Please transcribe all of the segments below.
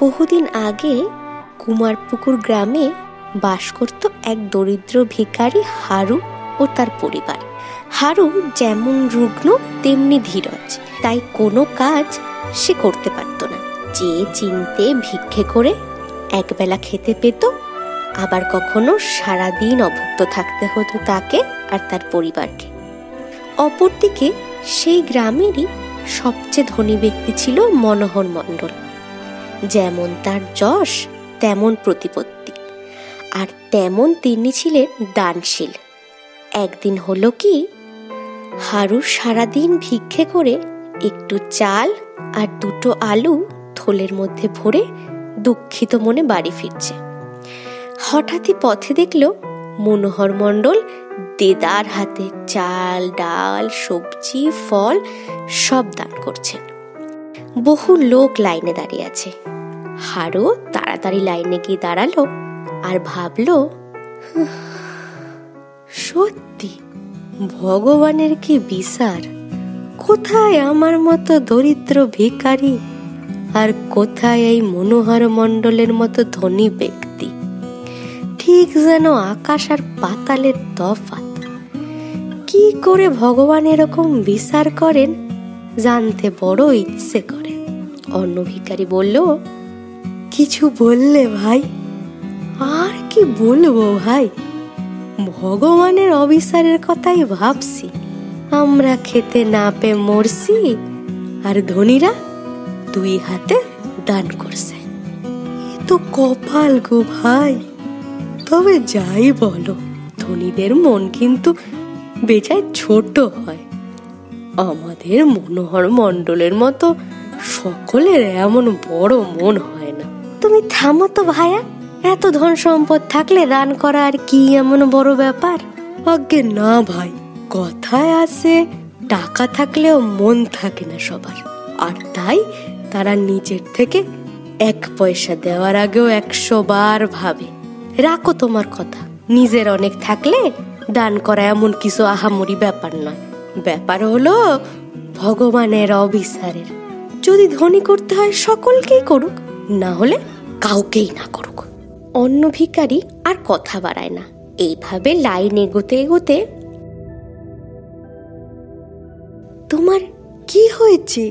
বহুদিন আগে কুমারপুকুর গ্রামে বাস করত এক দরিদ্র ভিখারি হারু ও তার পরিবার। হারু যেমন রুগ্ন তেমনি ধীরজ, তাই কোনো কাজ সে করতে পারত না। যে চিনতে ভিক্ষে করে একবেলা খেতে পেত, আবার কখনো সারাদিন অভুক্ত থাকতে হতো তাকে আর তার পরিবারকে। অপরদিকে সেই গ্রামেরই সবচেয়ে ধনী ব্যক্তি ছিল মনোহর মণ্ডল। যেমন তার যশ তেমন প্রতিপত্তি, আর তেমন তিনি ছিলেন দানশীল। একদিন হলো কি, হারু সারাদিন ভিক্ষে করে একটু চাল আর দুটো আলু থলের মধ্যে ভরে দুঃখিত মনে বাড়ি ফিরছে। হঠাৎই পথে দেখল মনোহর মণ্ডল দেদার হাতে চাল, ডাল, সবজি, ফল সব দান করছেন। বহু লোক লাইনে দাঁড়িয়ে আছে। হারু তাড়াতাড়ি লাইনে গিয়ে দাঁড়ালো আর ভাবলো, সত্যি ভগবানের কি বিচার! কোথায় আমার মতো দরিদ্র ভিখারি, আর কোথায় এই মনোহর মণ্ডলের মতো ধনী ব্যক্তি! ঠিক যেন আকাশ আর পাতালের তফাৎ। কি করে ভগবান এরকম বিচার করেন জানতে বড় ইচ্ছে করে। অন্য ভিখারি বলল, কিছু বললে ভাই? আর কি বলবো ভাই, ভগবানের অবিচারের কথাই ভাবছি। আমরা খেতে না পেয়ে মরছি, আর ধনীরা দুই হাতে দান করছে। এ তো কপাল গো ভাই। তবে যাই বলো, ধনীদের মন কিন্তু বেজায় ছোট হয়। আমাদের মনোহর মণ্ডলের মতো সকলের এমন বড় মন হয় না। তুমি থামো তো ভাইয়া, এত ধন সম্পদ থাকলে দান করা আর কি এমন বড় ব্যাপার? আগে না ভাই, কথায় আছে টাকা থাকলেও মন থাকে না সবার, আর তাই তারা নিজের থেকে এক পয়সা দেওয়ার আগেও 100 বার ভাবে। রাখো তোমার কথা, নিজের অনেক থাকলে দান করা এমন কিছু আহামরি ব্যাপার নয়। ব্যাপার হলো ভগবানের অবিচারের। যদি ধনী করতে হয় সকলকেই করুক, না হলে কাউকেই না করুক। অন্য ভিখারি আর কথা বাড়ায় না। এইভাবে লাইন এগোতে এগোতে, তোমার কি হয়েছে?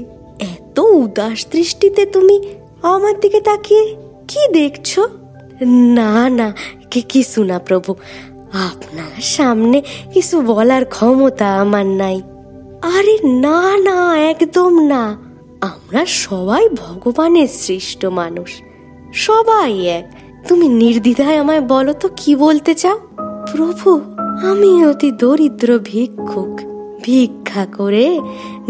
এত উদাস দৃষ্টিতে তুমি আমার দিকে তাকিয়ে কি দেখছো? না না, কিছু না প্রভু, আপনার সামনে কিছু বলার ক্ষমতা আমার নাই। আরে না না, একদম না। আমরা সবাই ভগবানের সৃষ্ট মানুষ, সবাই এক। তুমি নির্দ্বিধায় আমায় বলো তো কি বলতে চাও? প্রভু, আমি অতি দরিদ্র ভিক্ষুক। ভিক্ষা করে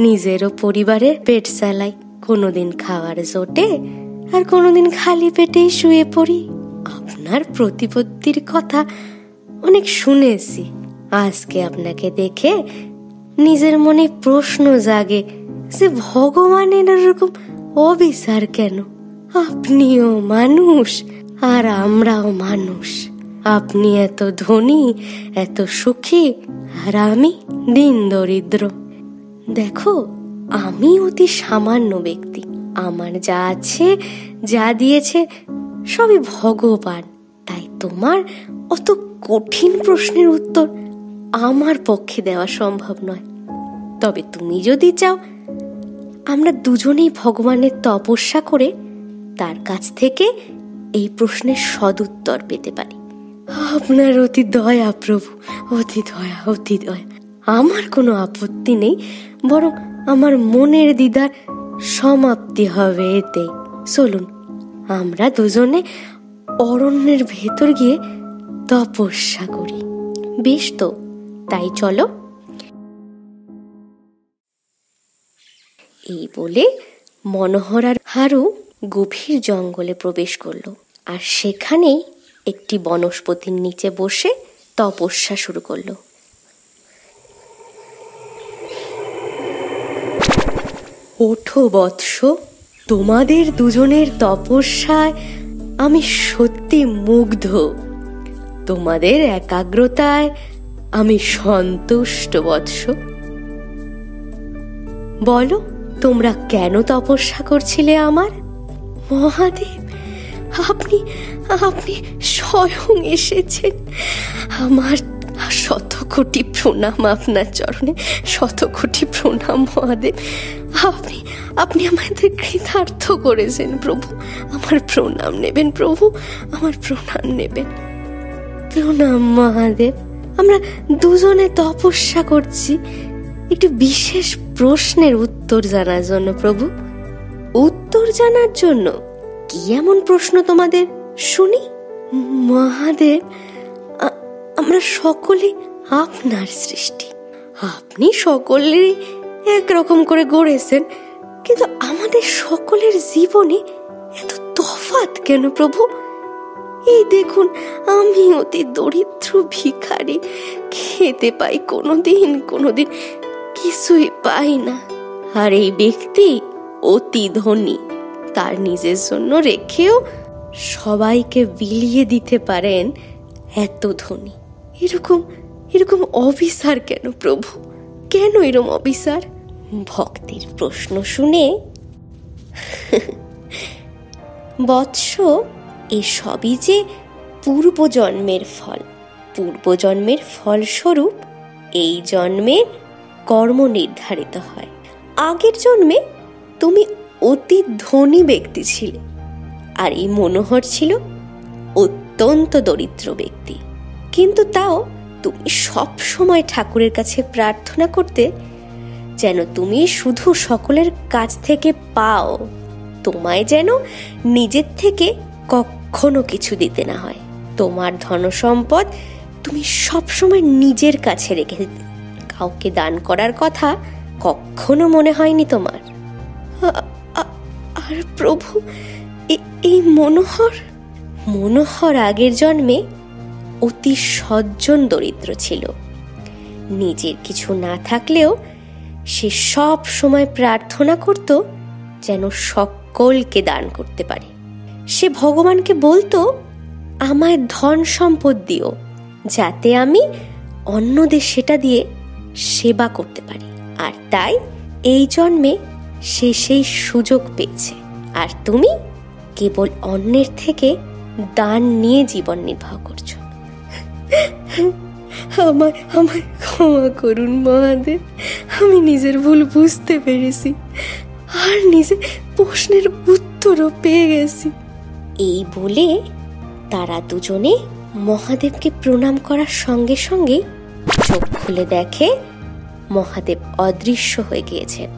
নিজেরও পরিবারের পেট চালাই। কোনোদিন খাওয়ার জোটে, আর কোনোদিন খালি পেটেই শুয়ে পড়ি। আপনার প্রতিপত্তির কথা অনেক শুনেছি। আজকে আপনাকে দেখে নিজের মনে প্রশ্ন জাগে যে ভগবানের এরকম অবিচার কেন? আপনিও মানুষ আর আমরাও মানুষ। আপনি এত ধনী, এত সুখী, আর আমি দিন দরিদ্র। দেখো, আমি অতি সামান্য ব্যক্তি। আমার যা আছে, যা দিয়েছে সবই ভগবান। তাই তোমার অত কঠিন প্রশ্নের উত্তর আমার পক্ষে দেওয়া সম্ভব নয়। তবে তুমি যদি চাও, আমরা দুজনেই ভগবানের তপস্যা করে তার কাছ থেকে এই প্রশ্নের সদুত্তর পেতে পারি। আপনার অতি দয়া প্রভু, অতি দয়া, অতি দয়া। আমার কোনো আপত্তি নেই, বরং আমার মনের দ্বিধার সমাপ্তি হবে এতেই। চলুন, আমরা দুজনে অরণ্যের ভেতর গিয়ে তপস্যা করি। বেশ তো, তাই চলো। এই বলে মনোহর আর হারু গভীর জঙ্গলে প্রবেশ করলো, আর সেখানেই একটি বনস্পতির নিচে বসে তপস্যা শুরু করলো। ওঠো বৎস, তোমাদের দুজনের তপস্যায় আমি সত্যি মুগ্ধ। তোমাদের একাগ্রতায় আমি সন্তুষ্ট বৎস। বলো, তোমরা কেন তপস্যা করছিলে আমার? মহাদেব, আপনি আপনি স্বয়ং এসেছেন। আমার শত কোটি প্রণাম আপনার চরণে, শত কোটি প্রণাম মহাদেব। আপনি আপনি আমাদের কৃতার্থ করেছেন প্রভু। আমার প্রণাম নেবেন প্রভু, আমার প্রণাম নেবেন। প্রণাম মহাদেব। আমরা দুজনে তপস্যা করছি একটি বিশেষ প্রশ্নের উত্তর জানার জন্য প্রভু। উত্তর জানার জন্য? কি এমন প্রশ্ন তোমাদের, শুনি। মহাদেব, আমরা সকলে আপনার সৃষ্টি। আপনি সকলেরই একরকম করে গড়েছেন, কিন্তু আমাদের সকলের জীবনে এত তফাৎ কেন প্রভু? এই দেখুন, আমি অতি দরিদ্র ভিখারি, খেতে পাই কোনোদিন কোনোদিন কিছুই পাই না। আর এই ব্যক্তি অতি ধনী, তার নিজের জন্য রেখেও সবাইকে বিলিয়ে দিতে পারেন এত ধনী। এরকম এরকম অবিচার কেন প্রভু? কেন এরকম অবিচার? ভক্তের প্রশ্ন শুনে বৎস, এসবই যে পূর্বজন্মের ফল। পূর্বজন্মের ফলস্বরূপ এই জন্মে কর্ম নির্ধারিত হয়। আগের জন্মে তুমি অতি ধনী ব্যক্তি ছিলে, আর এই মনোহর ছিল অত্যন্ত দরিদ্র ব্যক্তি। কিন্তু তাও তুমি সব সময় ঠাকুরের কাছে প্রার্থনা করতে যেন তুমি শুধু সকলের কাছ থেকে পাও, তোমায় যেন নিজের থেকে কখনো কিছু দিতে না হয়। তোমার ধনসম্পদ তুমি সবসময় নিজের কাছে রেখে দিতে, কাউকে দান করার কথা কখনো মনে হয়নি তোমার। আর প্রভু, এই মনোহর আগের জন্মে অতি সজ্জন দরিদ্র ছিল। নিজের কিছু না থাকলেও সে সব সময় প্রার্থনা করত যেন সকলকে দান করতে পারে। সে ভগবানকে বলতো, আমায় ধন সম্পদ দিও, যাতে আমি অন্যদের সেটা দিয়ে সেবা করতে পারি। আর তাই এই জন্মে সে সেই সুযোগ পেয়েছে। আর তুমি কেবল অন্যের থেকে দান নিয়ে জীবন নির্বাহ করছো। আমায় ক্ষমা করুন মহাদেব, আমি নিজের ভুল বুঝতে পেরেছি, আর নিজে প্রশ্নের উত্তরও পেয়ে গেছি। এই বলে তারা দুজনে মহাদেবকে প্রণাম করার সঙ্গে সঙ্গে চোখ খুলে দেখে মহাদেব অদৃশ্য হয়ে গিয়েছেন।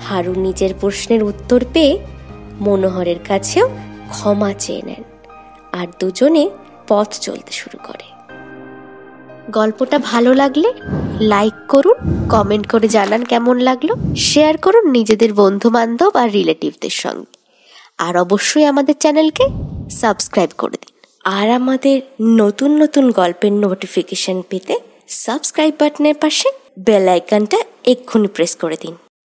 হারু নিজের প্রশ্নের উত্তর পেয়ে মনোহরের কাছেও ক্ষমা চেয়ে নেন, আর দুজনে পথ চলতে শুরু করে। গল্পটা ভালো লাগলে লাইক করুন, কমেন্ট করে জানান কেমন লাগলো, শেয়ার করুন নিজেদের বন্ধু বান্ধব আর রিলেটিভদের সঙ্গে, আর অবশ্যই আমাদের চ্যানেলকে সাবস্ক্রাইব করে দিন। আর আমাদের নতুন নতুন গল্পের নোটিফিকেশন পেতে সাবস্ক্রাইব বাটনের পাশে বেল আইকনটা এক্ষুনি প্রেস করে দিন।